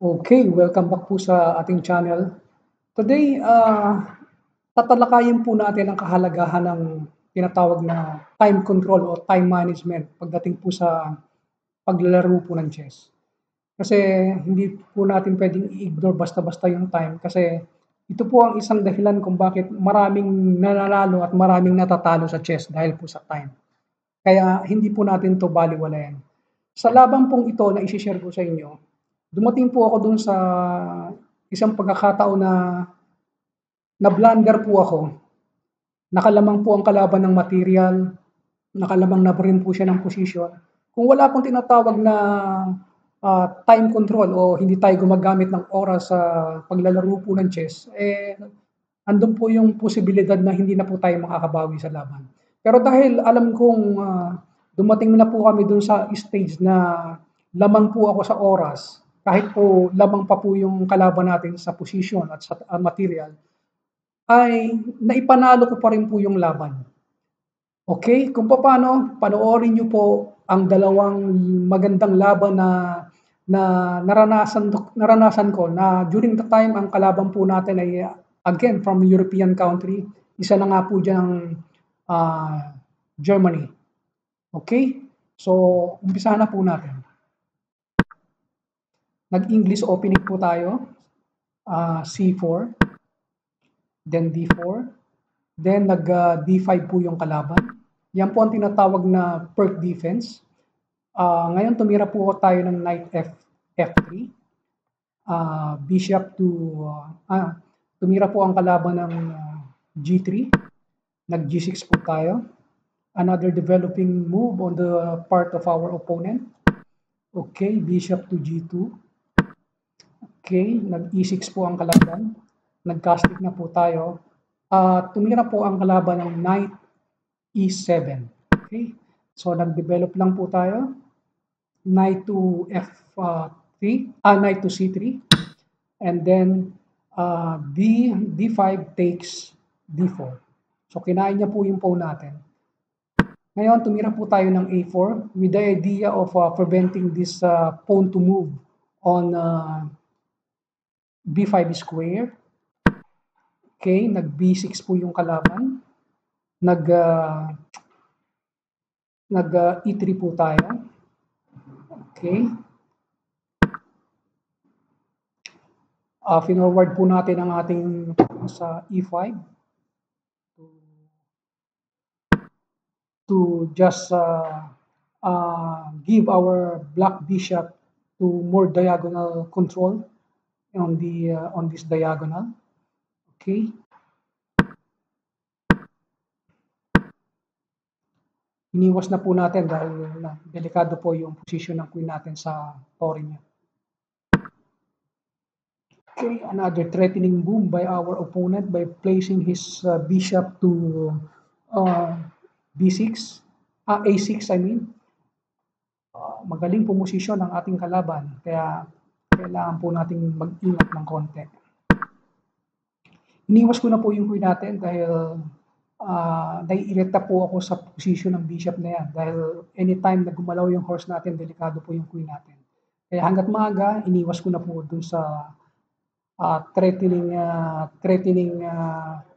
Okay, welcome back po sa ating channel. Today, tatalakayin po natin ang kahalagahan ng tinatawag na time control o time management pagdating po sa paglalaro po ng chess. Kasi hindi po natin pwedeng i-ignore basta-basta yung time kasi ito po ang isang dahilan kung bakit maraming nananalo at maraming natatalo sa chess dahil po sa time. Kaya hindi po natin 'to balewalayan. Sa laban pong ito na ise-share ko sa inyo, dumating po ako dun sa isang pagkakataon na na-blunder po ako. Nakalamang po ang kalaban ng material, nakalamang na rin po siya ng posisyon. Kung wala pong tinatawag na time control o hindi tayo gumagamit ng oras sa paglalaro po ng chess, andun po yung posibilidad na hindi na po tayo makakabawi sa laban. Pero dahil alam kong dumating na po kami dun sa stage na lamang po ako sa oras, kahit po lamang pa po yung kalaban natin sa position at sa material, ay naipanalo ko pa rin po yung laban. Okay, kung paano, panoorin niyo po ang dalawang magandang laban na naranasan ko na during the time ang kalaban po natin ay again from European country. Isa na nga po diyan ang Germany. Okay? So, umpisahan na po natin. Nag-English opening po tayo. C4, then D4, then nag-D5 po yung kalaban. Yan po ang tinatawag na perk defense. Ngayon tumira po tayo ng knight F3. Bishop to tumira po ang kalaban ng G3. Nag-G6 po tayo. Another developing move on the part of our opponent. Okay, bishop to G2. Okay, nag-E6 po ang kalaban. Nag-castle na po tayo. Tumira po ang kalaban ng knight E7. Okay, so nag-develop lang po tayo. Knight to F3, knight to C3. And then D5 takes D4. So kinain niya po yung pawn natin. Ngayon, tumira po tayo ng A4 with the idea of preventing this pawn to move on B5 square. Okay, nag-B6 po yung kalaban. Nag-E3 po tayo. Okay. Finorward po natin ang ating sa E5 to just give our black bishop to more diagonal control on this diagonal. Okay. Iniwas na po natin dahil delikado po yung position ng queen natin sa torre niya. Okay, another threatening move by our opponent by placing his bishop to B6, A6 I mean. Magaling pumosisyon ang ating kalaban, kaya kailangan po nating mag-ingat ng konti. Iniwas ko na po yung queen natin dahil naiirita po ako sa position ng bishop na yan dahil anytime na gumalaw yung horse natin, delikado po yung queen natin. Kaya hanggat maaga, iniwas ko na po dun sa threatening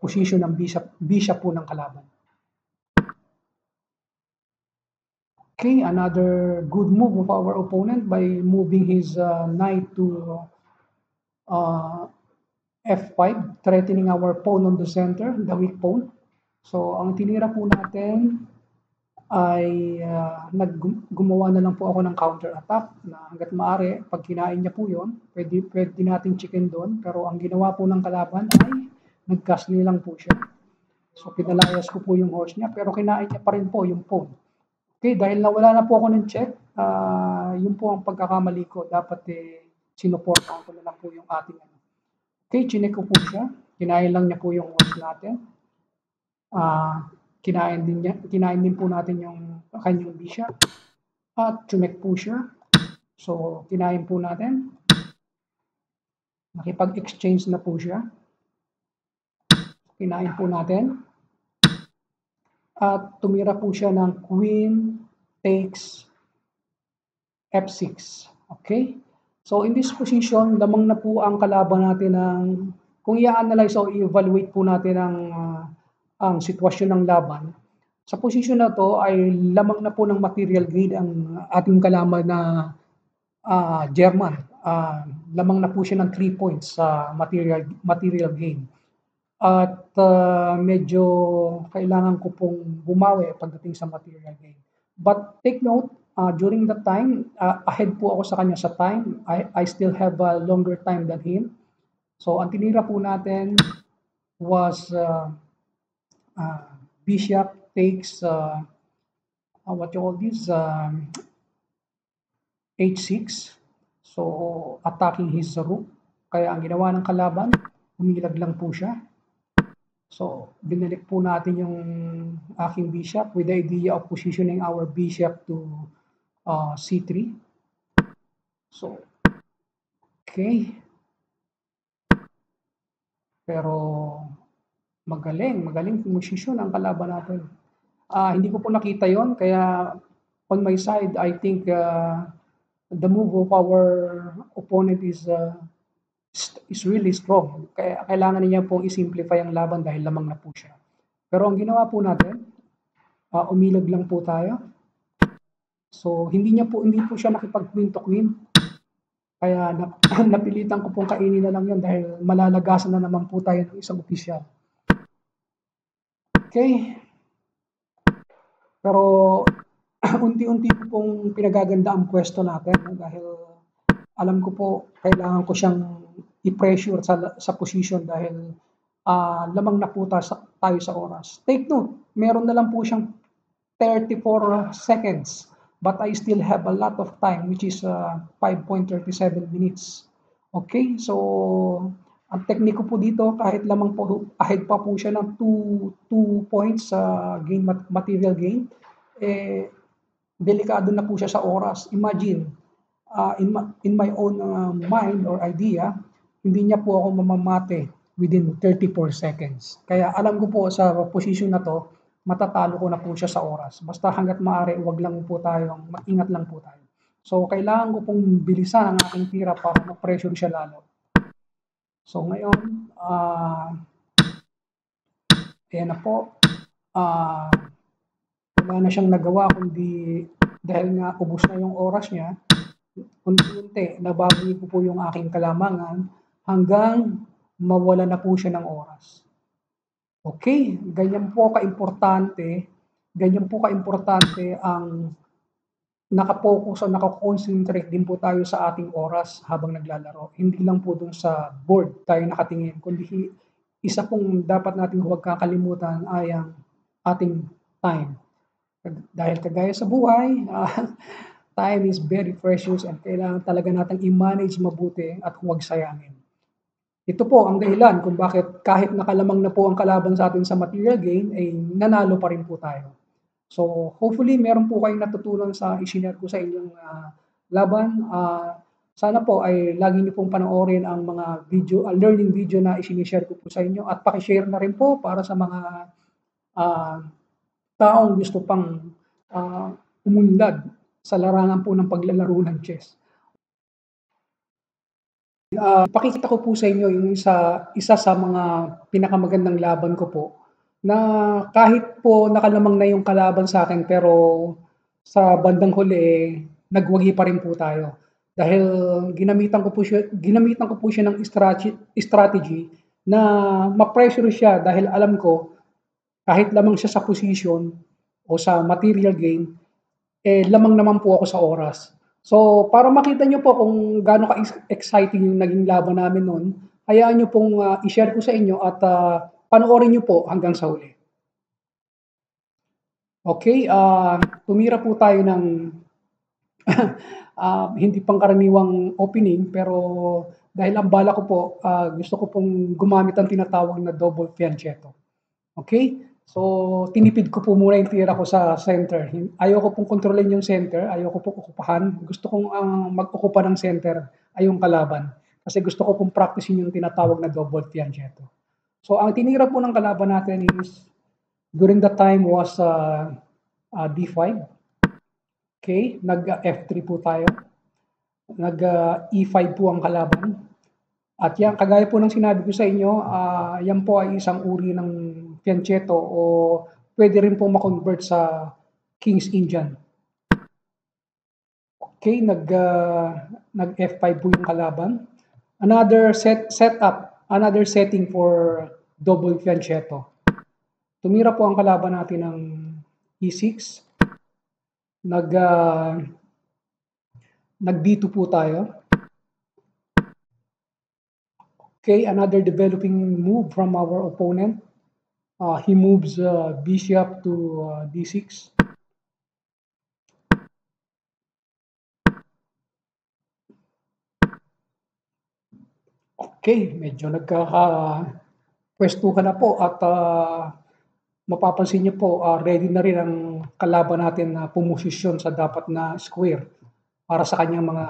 position ng bishop po ng kalaban. Okay, another good move of our opponent by moving his knight to F5, threatening our pawn on the center, the weak pawn. So, ang tinira po natin ay gumawa na lang po ako ng counter attack na hanggat maaari, pag kinain niya po yun, pwede natin chicken doon. Pero ang ginawa po ng kalaban ay nag-castle lang po siya. So, pinalayas ko po yung horse niya, pero kinain niya pa rin po yung pawn. Okay, dahil nawala na po ako ng check, yun po ang pagkakamali ko. Dapat sinuportahan ko na lang po yung ating ano. Okay, chinek ko po siya. Kinain lang niya po yung horse natin. Kinain din po natin yung kanyang bishop. At chinek po siya. So, kinain po natin. Nakipag-exchange na po siya. Kinain po natin. At tumira po siya ng queen takes F6. Okay? So in this position, lamang na po ang kalaban natin ng kung i-a-analyze o i-evaluate po natin ang sitwasyon ng laban, sa posisyon na 'to ay lamang na po ng material gain ang ating kalaban na, German. Lamang na po siya ng 3 points sa material gain. At, medyo kailangan ko pong bumawi pagdating sa material gain. But take note, during that time, ahead po ako sa kanya sa time. I still have a longer time than him. So ang tinira po natin was, bishop takes, what you call this, h6. So attacking his rook. Kaya ang ginawa ng kalaban, umilag lang po siya. So, binalik po natin yung aking bishop with the idea of positioning our bishop to c3. So, okay. Pero magaling posisyon ang kalaban natin. Hindi ko po nakita yon, kaya on my side, I think the move of our opponent is really strong. Kaya kailangan niya pong i-simplify ang laban dahil lamang na po siya. Pero ang ginawa po natin, umilag lang po tayo. So hindi po siya nakipag-queen to queen. Kaya napilitan ko pong kainin na lang 'yon dahil malalagasan na naman po tayo ng isang opisyal. Okay. Pero unti-unti po pong pinagaganda ang pwesto natin dahil alam ko po kailangan ko siyang i-pressure sa position dahil lamang na po tayo sa oras. Take note, meron na lang po siyang 34 seconds but I still have a lot of time which is 5.37 minutes. Okay, so ang tekniko po dito kahit lamang po ahead pa po siya ng 2 points sa material gain, delikado na po siya sa oras. Imagine, in my own mind or idea, hindi niya po ako mamamate within 34 seconds. Kaya alam ko po sa position na to, matatalo ko na po siya sa oras. Basta hanggat maaari, wag lang po tayo, mag-ingat lang po tayo. So, kailangan ko pong bilisan ang aking tira para ma-pressure siya lalo. So, ngayon, ayan na po. Wala na siyang nagawa kundi dahil nga ubos na yung oras niya, unti-unti nababawi ko po yung aking kalamangan hanggang mawala na po siya ng oras. Okay, ganyan po kaimportante ang nakapokus o nakakonsentrate din po tayo sa ating oras habang naglalaro. Hindi lang po dun sa board tayo nakatingin, kundi isa pong dapat nating huwag kakalimutan ay ang ating time. Dahil kagaya sa buhay, time is very precious and kailangan talaga natin i-manage mabuti at huwag sayangin. Ito po ang dahilan kung bakit kahit nakalamang na po ang kalaban sa atin sa material gain, ay nanalo pa rin po tayo. So hopefully meron po kayong natutunan sa i-share ko sa inyong laban. Sana po ay lagi niyo pong panoorin ang mga video, learning video na i-share ko po sa inyo at paki-share na rin po para sa mga taong gusto pang umunlad sa larangan po ng paglalaro ng chess. Pakikita ko po sa inyo yung isa sa mga pinakamagandang laban ko po na kahit po nakalamang na yung kalaban sa akin pero sa bandang huli nagwagi pa rin po tayo. Dahil ginamitan ko po siya ng strategy na ma-pressure siya dahil alam ko kahit lamang siya sa position o sa material gain, lamang naman po ako sa oras. So, para makita nyo po kung gaano ka-exciting yung naging laban namin noon, hayaan nyo pong i-share ko sa inyo at panoorin nyo po hanggang sa huli. Okay, tumira po tayo ng hindi pangkaraniwang opening pero dahil ang bala ko po, gusto ko pong gumamit ang tinatawag na double fianchetto. Okay? So, tinipid ko po muna yung tira ko sa center. Ayoko pong kontrolin yung center, ayoko pong okupahan. Gusto kong mag-okupa ng center ay yung kalaban. Kasi gusto ko pong practicein yung tinatawag na double fianchetto. So, ang tinira po ng kalaban natin is, during that time was D5. Okay, nag-F3 po tayo. E5 po ang kalaban. At yan, kagaya po ng sinabi ko sa inyo, yan po ay isang uri ng fianchetto o pwede rin po ma-convert sa King's Indian. Okay, nag F5 po yung kalaban. Another setting for double fianchetto. Tumira po ang kalaban natin ng E6. Nag B2 po tayo. Okay, another developing move from our opponent. He moves bishop to D6. Okay, medyo nagkaka-pwestuhan na po at mapapansin niyo po ready na rin ang kalaban natin na pumosisyon sa dapat na square para sa kanyang mga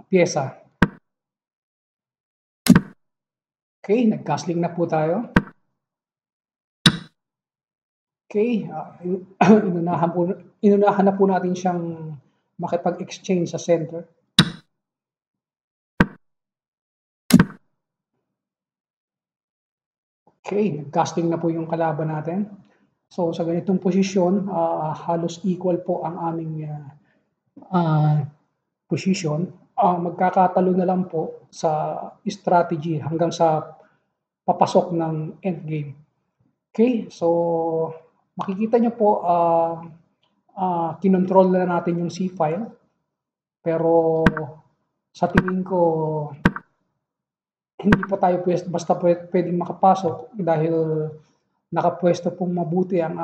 pyesa. Okay, nag-castling na po tayo. Okay, inunahan na po natin siyang makipag-exchange sa center. Okay, nag-casting na po yung kalaban natin. So sa ganitong posisyon, halos equal po ang aming position. Magkakatalo na lang po sa strategy hanggang sa papasok ng endgame. Okay, so makikita nyo po kinontrol na natin yung C-file. Pero sa tingin ko hindi pa tayo basta pwedeng makapasok dahil nakapwesto pong mabuti ang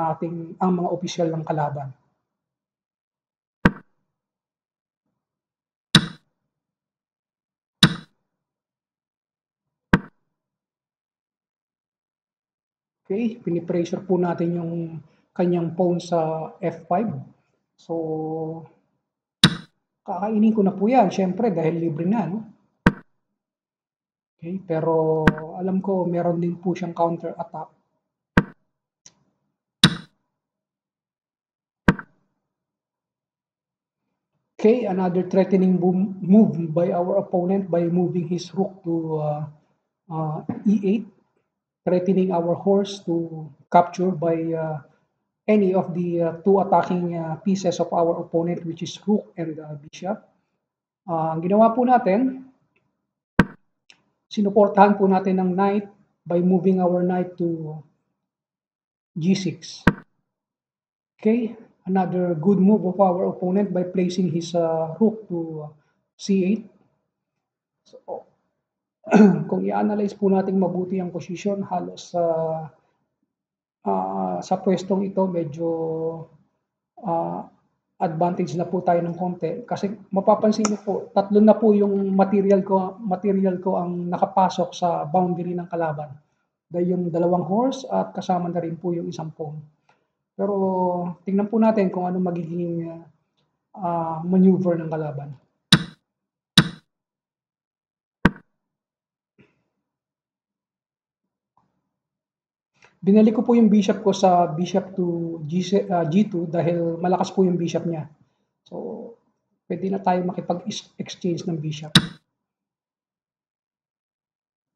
mga opisyal ng kalaban. Okay, pinipressure po natin yung kanyang pawn sa F5. So, kakainin ko na po yan, syempre, dahil libre na, no? Okay, pero alam ko meron din po siyang counter attack. Okay, another threatening move by our opponent by moving his rook to E8, threatening our horse to capture by any of the two attacking pieces of our opponent, which is rook and bishop. Ang ginawa po natin, sinuportahan po natin ng knight by moving our knight to G6. Okay, another good move of our opponent by placing his rook to C8. So, kung i-analyze po natin mabuti ang position, halos sa pwestong ito medyo advantage na po tayo ng konti kasi mapapansin niyo po tatlo na po yung material ko ang nakapasok sa boundary ng kalaban. Dahil yung dalawang horse at kasama na rin po yung isang pawn. Pero tingnan po natin kung ano magiging maneuver ng kalaban. Binalik ko po yung bishop ko sa bishop to G2 dahil malakas po yung bishop niya. So, pwede na tayo makipag-exchange ng bishop.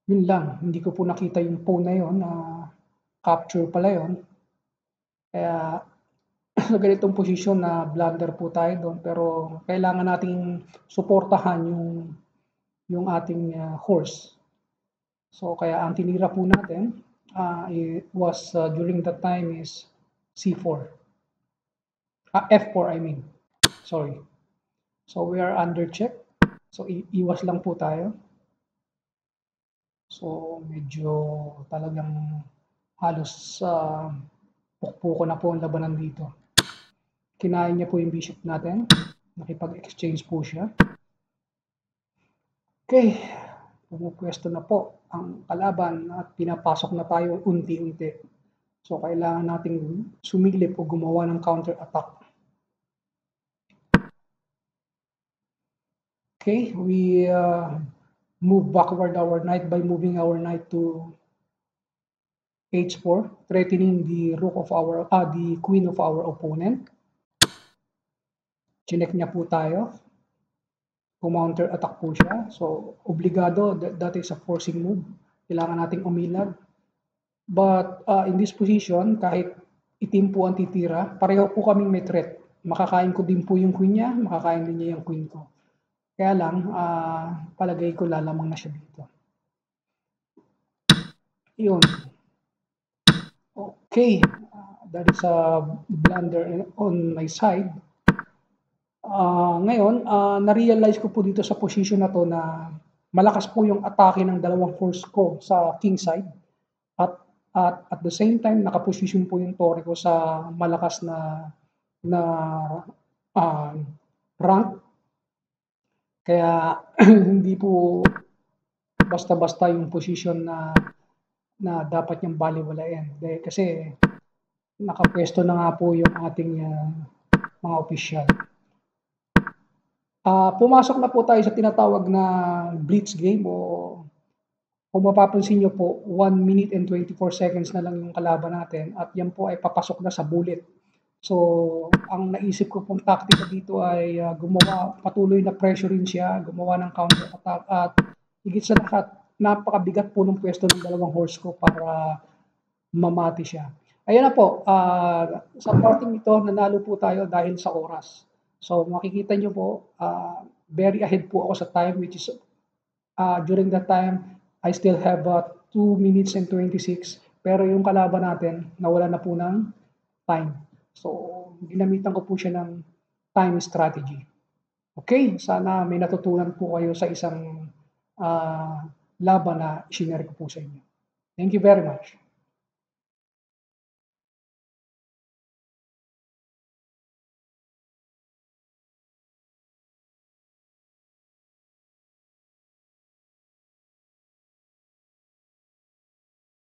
Yun lang, hindi ko po nakita yung pawn na yun. Capture pala yun. Kaya, sa ganitong posisyon na blunder po tayo doon. Pero, kailangan nating suportahan yung ating horse. So, kaya ang tinira po natin, it was during that time is C4. F4 I mean. Sorry. So we are under check. So iwas lang po tayo. So medyo talagang halos pukpuko na po ang labanan dito. Kinain niya po yung bishop natin. Nakipag-exchange po siya. Okay. Pumupwesto na po ang kalaban at pinapasok na tayo unti-unti. So, kailangan nating sumilip o gumawa ng counter-attack. Okay, we move backward our knight by moving our knight to H4, threatening the rook of the queen of our opponent. Chinek niya po tayo. counter attack po siya. So, obligado, that is a forcing move. Kailangan nating umilag. But in this position, kahit itim po ang titira, pareho po kaming may threat. Makakain ko din po yung queen niya, makakain din niya yung queen ko. Kaya lang, palagay ko lalamang na siya dito. Yun. Okay, that is a blunder on my side. Ngayon, na-realize ko po dito sa position na to na malakas po yung atake ng dalawang force ko sa king side. At the same time, nakaposition po yung tore ko sa malakas na rank. Kaya hindi po basta-basta yung position na dapat niyang baliwalain. Kasi nakapwesto na nga po yung ating mga opisyal. Pumasok na po tayo sa tinatawag na blitz game o kung mapapansin nyo po, 1 minute and 24 seconds na lang yung kalaban natin at yan po ay papasok na sa bullet. So, ang naisip ko pong taktika dito ay patuloy na pressurein siya, gumawa ng counter attack at higit sa lahat, napakabigat po ng pwesto ng dalawang horse ko para mamati siya. Ayan na po, sa parting ito, nanalo po tayo dahil sa oras. So, makikita nyo po, very ahead po ako sa time which is during that time, I still have 2 minutes and 26 pero yung kalaban natin nawala na po ng time. So, ginamitan ko po siya ng time strategy. Okay, sana may natutunan po kayo sa isang laban na isinare ko po sa inyo. Thank you very much.